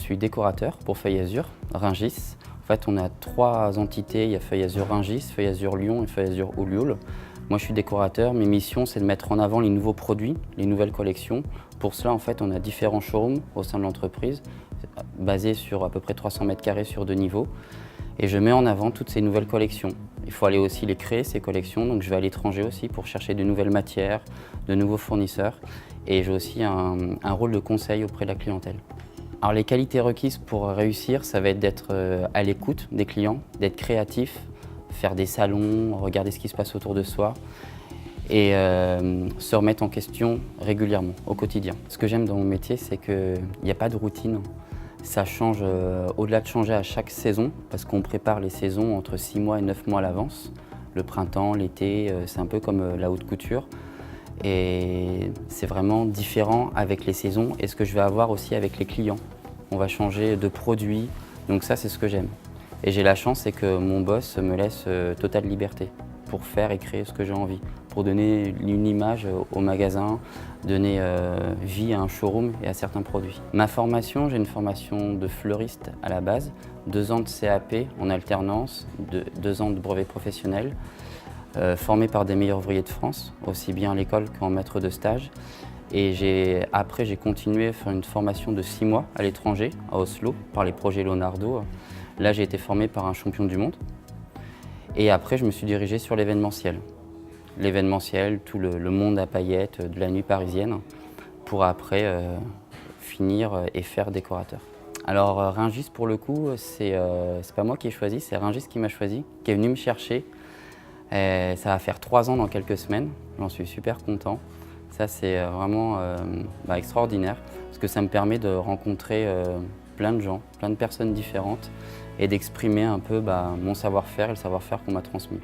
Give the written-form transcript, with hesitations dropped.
suis décorateur pour Feuille Azur, Rungis. En fait, on a 3 entités, il y a Feuille Azur Rungis, Feuille Azur Lyon et Feuille Azur Olioul. Moi, je suis décorateur. Mes missions, c'est de mettre en avant les nouveaux produits, les nouvelles collections. Pour cela, en fait, on a différents showrooms au sein de l'entreprise, basés sur à peu près 300 mètres carrés sur 2 niveaux. Et je mets en avant toutes ces nouvelles collections. Il faut aller aussi les créer, ces collections, donc je vais à l'étranger aussi pour chercher de nouvelles matières, de nouveaux fournisseurs. Et j'ai aussi un rôle de conseil auprès de la clientèle. Alors les qualités requises pour réussir, ça va être d'être à l'écoute des clients, d'être créatif, faire des salons, regarder ce qui se passe autour de soi et se remettre en question régulièrement, au quotidien. Ce que j'aime dans mon métier, c'est qu'il n'y a pas de routine. Ça change, au-delà de changer à chaque saison, parce qu'on prépare les saisons entre 6 mois et 9 mois à l'avance. Le printemps, l'été, c'est un peu comme la haute couture. Et c'est vraiment différent avec les saisons et ce que je vais avoir aussi avec les clients. On va changer de produit, donc ça c'est ce que j'aime. Et j'ai la chance, c'est que mon boss me laisse totale liberté pour faire et créer ce que j'ai envie, pour donner une image au magasin, donner vie à un showroom et à certains produits. Ma formation, j'ai une formation de fleuriste à la base, 2 ans de CAP en alternance, 2 ans de brevet professionnel, formé par des meilleurs ouvriers de France, aussi bien à l'école qu'en maître de stage. Et après, j'ai continué à faire une formation de 6 mois à l'étranger, à Oslo, par les projets Leonardo. Là, j'ai été formé par un champion du monde. Et après, je me suis dirigé sur l'événementiel. L'événementiel, tout le monde à paillettes de la nuit parisienne, pour après finir et faire décorateur. Alors Rungis, pour le coup, c'est pas moi qui ai choisi, c'est Rungis qui m'a choisi, qui est venu me chercher. Ça va faire 3 ans dans quelques semaines, j'en suis super content. Ça, c'est vraiment extraordinaire, parce que ça me permet de rencontrer plein de gens, plein de personnes différentes, et d'exprimer un peu mon savoir-faire et le savoir-faire qu'on m'a transmis.